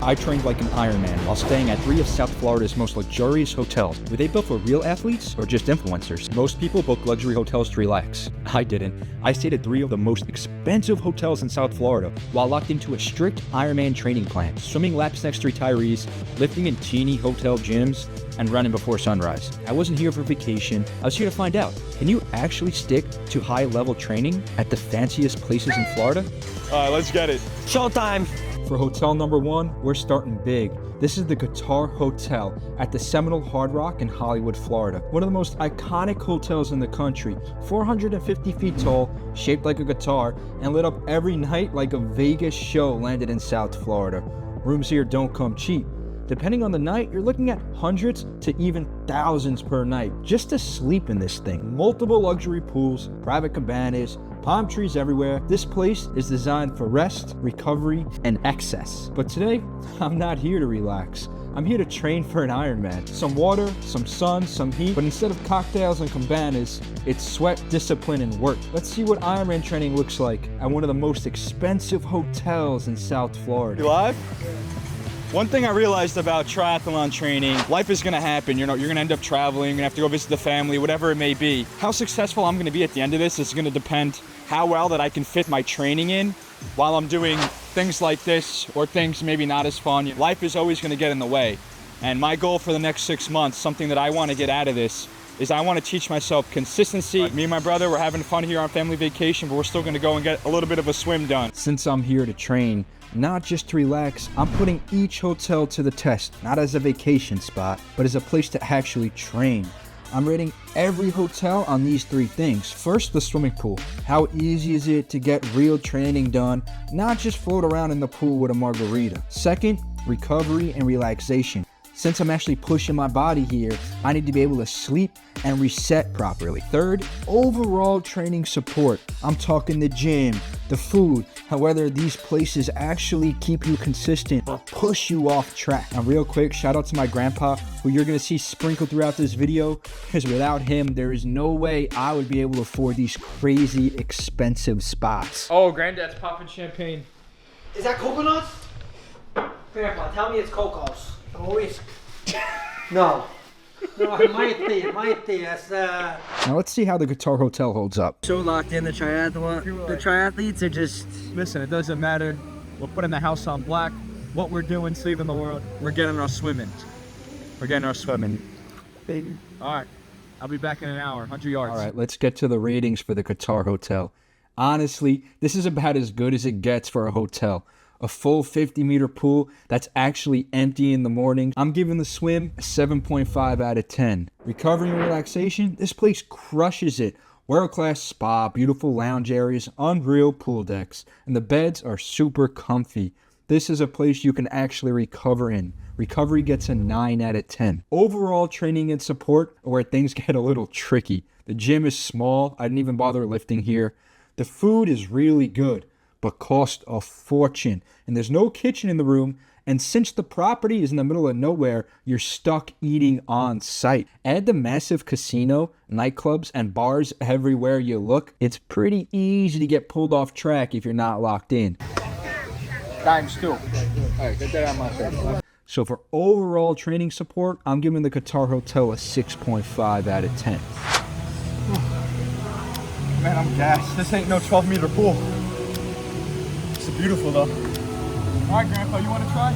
I trained like an Ironman while staying at 3 of South Florida's most luxurious hotels. Were they built for real athletes or just influencers? Most people book luxury hotels to relax. I didn't. I stayed at 3 of the most expensive hotels in South Florida while locked into a strict Ironman training plan. Swimming laps next to retirees, lifting in teeny hotel gyms, and running before sunrise. I wasn't here for vacation. I was here to find out, can you actually stick to high-level training at the fanciest places in Florida? All right, let's get it. Showtime! For hotel number 1, we're starting big. This is the Guitar Hotel at the Seminole Hard Rock in Hollywood, Florida. One of the most iconic hotels in the country. 450 feet tall, shaped like a guitar, and lit up every night like a Vegas show landed in South Florida. Rooms here don't come cheap. Depending on the night, you're looking at hundreds to even thousands per night just to sleep in this thing. Multiple luxury pools, private cabanas, palm trees everywhere. This place is designed for rest, recovery, and excess. But today, I'm not here to relax. I'm here to train for an Ironman. Some water, some sun, some heat, but instead of cocktails and cabanas, it's sweat, discipline, and work. Let's see what Ironman training looks like at one of the most expensive hotels in South Florida. You live? One thing I realized about triathlon training, life is gonna happen. You're gonna end up traveling, you're gonna have to go visit the family, whatever it may be. How successful I'm gonna be at the end of this is gonna depend how well that I can fit my training in while I'm doing things like this or things maybe not as fun. Life is always gonna get in the way. And my goal for the next 6 months, something that I wanna get out of this, is I wanna teach myself consistency. Me and my brother, we're having fun here on family vacation, but we're still gonna go and get a little bit of a swim done. Since I'm here to train, not just to relax, I'm putting each hotel to the test, not as a vacation spot, but as a place to actually train. I'm rating every hotel on these 3 things. First, the swimming pool. How easy is it to get real training done, not just float around in the pool with a margarita? Second, recovery and relaxation. Since I'm actually pushing my body here, I need to be able to sleep and reset properly. Third, overall training support. I'm talking the gym, the food, whether these places actually keep you consistent or push you off track. Now real quick, shout out to my grandpa, who you're gonna see sprinkled throughout this video, because without him, there is no way I would be able to afford these crazy expensive spots. Oh, Granddad's popping champagne. Is that coconuts? Grandpa, tell me it's cocos. Always. No. No, it might be. That's Now let's see how the Guitar Hotel holds up. so locked in the triathlon. The triathletes are just. Listen, it doesn't matter. We're putting the house on black. What we're doing, saving the world. We're getting our swimming. Baby. All right. I'll be back in an hour, 100 yards. All right, let's get to the ratings for the Guitar Hotel. Honestly, this is about as good as it gets for a hotel. A full 50-meter pool that's actually empty in the morning. I'm giving the swim a 7.5 out of 10. Recovery and relaxation, this place crushes it. World-class spa, beautiful lounge areas, unreal pool decks, and the beds are super comfy. This is a place you can actually recover in. Recovery gets a 9 out of 10. Overall training and support are where things get a little tricky. The gym is small. I didn't even bother lifting here. The food is really good, but cost a fortune. And there's no kitchen in the room. And since the property is in the middle of nowhere, you're stuck eating on site. Add the massive casino, nightclubs, and bars everywhere you look. It's pretty easy to get pulled off track if you're not locked in. ×2. All right, get that out of my face. So for overall training support, I'm giving the Guitar Hotel a 6.5 out of 10. Man, I'm gassed. This ain't no 12-meter pool. It's beautiful, though. All right, Grandpa, you want to try?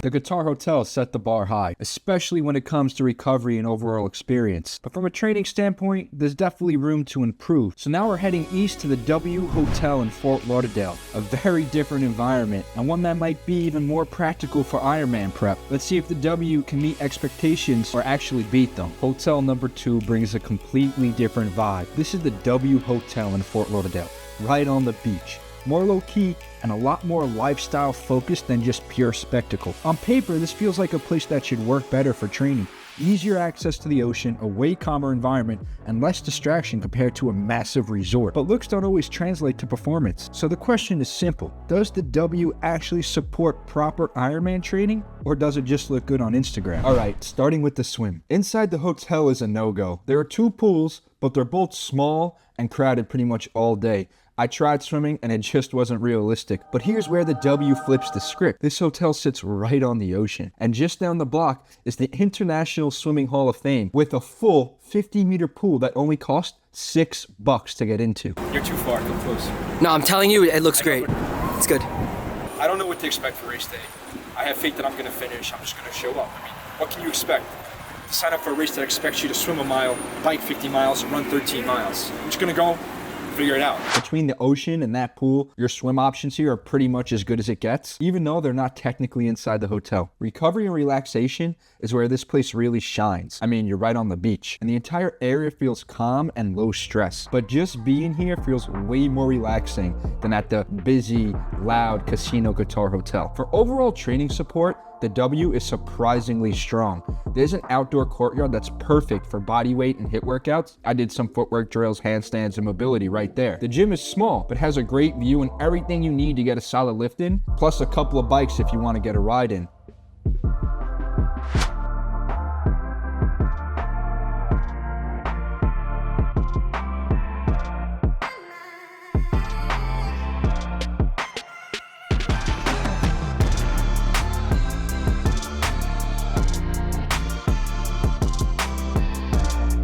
The Guitar Hotel set the bar high, especially when it comes to recovery and overall experience. But from a training standpoint, there's definitely room to improve. So now we're heading east to the W Hotel in Fort Lauderdale, a very different environment, and one that might be even more practical for Ironman prep. Let's see if the W can meet expectations or actually beat them. Hotel number 2 brings a completely different vibe. This is the W Hotel in Fort Lauderdale, right on the beach. More low-key and a lot more lifestyle focused than just pure spectacle. On paper, this feels like a place that should work better for training. Easier access to the ocean, a way calmer environment, and less distraction compared to a massive resort. But looks don't always translate to performance. So the question is simple. Does the W actually support proper Ironman training, or does it just look good on Instagram? Alright, starting with the swim. Inside the hotel is a no-go. There are 2 pools, but they're both small and crowded pretty much all day. I tried swimming and it just wasn't realistic. But here's where the W flips the script. This hotel sits right on the ocean, and just down the block is the International Swimming Hall of Fame with a full 50-meter pool that only cost $6 to get into. You're too far, come close. No, I'm telling you, it looks great. It's good. I don't know what to expect for race day. I have faith that I'm gonna finish. I'm just gonna show up. I mean, what can you expect? To sign up for a race that expects you to swim a mile, bike 50 miles, and run 13 miles. I'm just gonna go figure it out. Between the ocean and that pool, your swim options here are pretty much as good as it gets, even though they're not technically inside the hotel. Recovery and relaxation is where this place really shines. I mean, you're right on the beach, and the entire area feels calm and low stress. But just being here feels way more relaxing than at the busy, loud Casino Qatar hotel. For overall training support, the W is surprisingly strong. There's an outdoor courtyard that's perfect for body weight and HIIT workouts. I did some footwork drills, handstands, and mobility right there. The gym is small, but has a great view and everything you need to get a solid lift in, plus a couple of bikes if you want to get a ride in.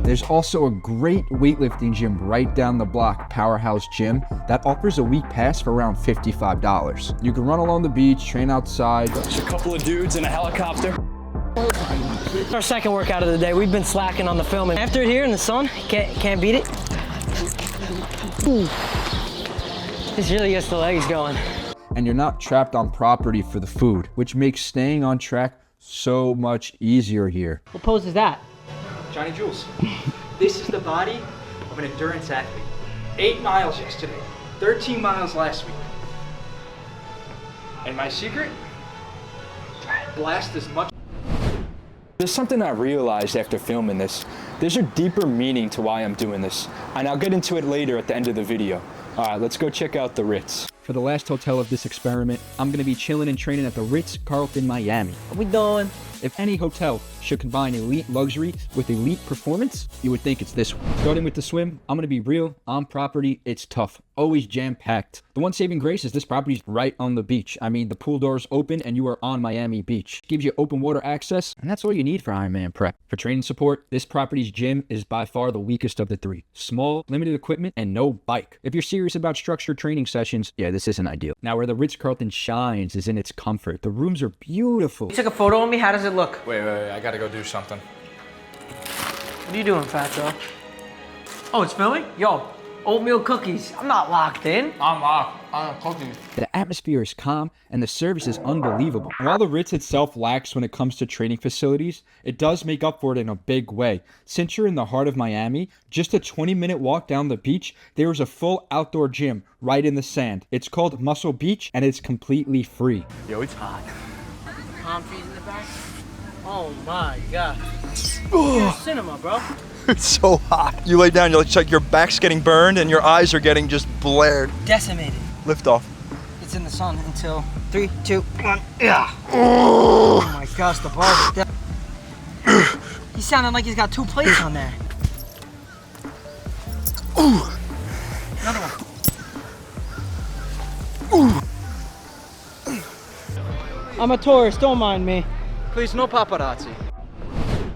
There's also a great weightlifting gym right down the block, Powerhouse Gym, that offers a week pass for around $55. You can run along the beach, train outside. Just a couple of dudes in a helicopter. Our second workout of the day. We've been slacking on the filming. After it here in the sun, can't beat it. Ooh. This really gets the legs going. And you're not trapped on property for the food, which makes staying on track so much easier here. What pose is that? Johnny Jules, this is the body of an endurance athlete. 8 miles yesterday, 13 miles last week. And my secret? Blast as much. There's something I realized after filming this. There's a deeper meaning to why I'm doing this, and I'll get into it later at the end of the video. All right, let's go check out the Ritz. For the last hotel of this experiment, I'm gonna be chilling and training at the Ritz-Carlton Miami. What we doing? If any hotel should combine elite luxury with elite performance, you would think it's this one. Starting with the swim, I'm gonna be real, on property, it's tough. Always jam-packed. The one saving grace is this property's right on the beach. I mean, the pool doors open and you are on Miami Beach. Gives you open water access, and that's all you need for Ironman prep. For training support, this property's gym is by far the weakest of the three. Small, limited equipment, and no bike. If you're serious about structured training sessions, yeah, this isn't ideal. Now, where the Ritz-Carlton shines is in its comfort. The rooms are beautiful. You took a photo of me? How does it look? Wait, I gotta go do something. What are you doing, Fatso? Oh, it's filming? Yo, oatmeal cookies. I'm not locked in. I'm locked. I'm cooking. The atmosphere is calm and the service is unbelievable. While the Ritz itself lacks when it comes to training facilities, it does make up for it in a big way. Since you're in the heart of Miami, just a 20-minute walk down the beach, there is a full outdoor gym right in the sand. It's called Muscle Beach and it's completely free. Yo, it's hot. Palm trees in the back. Oh my god. You're cinema, bro. It's so hot. You lay down, it's like your back's getting burned and your eyes are getting just blared. Decimated. Lift off. It's in the sun until 3, 2, 1. Yeah. Oh my gosh, the bars are dead. He's sounding like he's got 2 plates on there. Another one. I'm a tourist, don't mind me. Please, no paparazzi.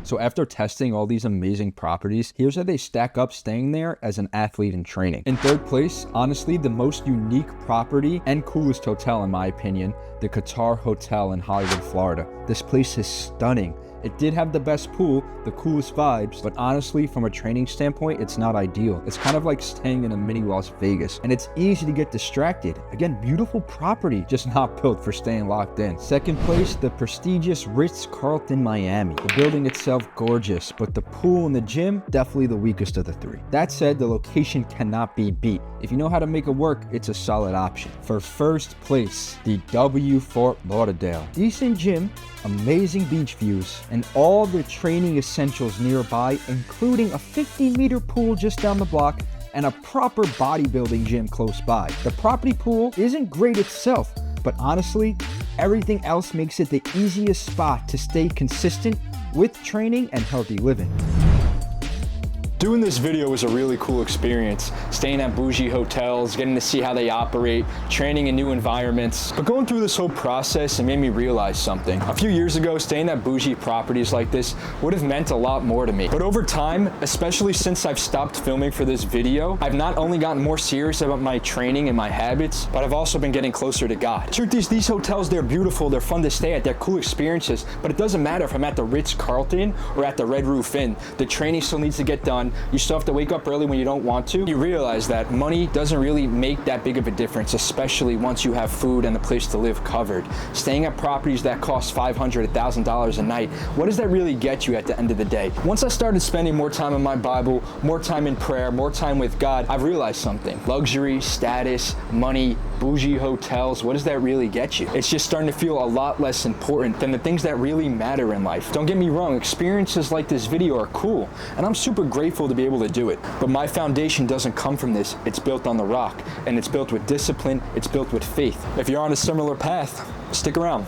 So after testing all these amazing properties, here's how they stack up staying there as an athlete in training. In third place, honestly, the most unique property and coolest hotel in my opinion, the Qatar Hotel in Hollywood, Florida. This place is stunning. It did have the best pool, the coolest vibes, but honestly, from a training standpoint, it's not ideal. It's kind of like staying in a mini Las Vegas, and it's easy to get distracted. Again, beautiful property, just not built for staying locked in. Second place, the prestigious Ritz-Carlton Miami. The building itself, gorgeous, but the pool and the gym, definitely the weakest of the three. That said, the location cannot be beat. If you know how to make it work, it's a solid option. For first place, the W Fort Lauderdale. Decent gym, amazing beach views, and all the training essentials nearby, including a 50-meter pool just down the block and a proper bodybuilding gym close by. The property pool isn't great itself, but honestly, everything else makes it the easiest spot to stay consistent with training and healthy living. Doing this video was a really cool experience. Staying at bougie hotels, getting to see how they operate, training in new environments. But going through this whole process, it made me realize something. A few years ago, staying at bougie properties like this would have meant a lot more to me. But over time, especially since I've stopped filming for this video, I've not only gotten more serious about my training and my habits, but I've also been getting closer to God. Truth is, these hotels, they're beautiful, they're fun to stay at, they're cool experiences, but it doesn't matter if I'm at the Ritz-Carlton or at the Red Roof Inn. The training still needs to get done. You still have to wake up early when you don't want to. You realize that money doesn't really make that big of a difference, especially once you have food and a place to live covered. Staying at properties that cost $500, $1,000 a night, what does that really get you at the end of the day? Once I started spending more time in my Bible, more time in prayer, more time with God, I've realized something. Luxury, status, money, bougie hotels, what does that really get you? It's just starting to feel a lot less important than the things that really matter in life. Don't get me wrong, experiences like this video are cool, and I'm super grateful to be able to do it. But my foundation doesn't come from this. It's built on the rock, and it's built with discipline, it's built with faith. If you're on a similar path, stick around.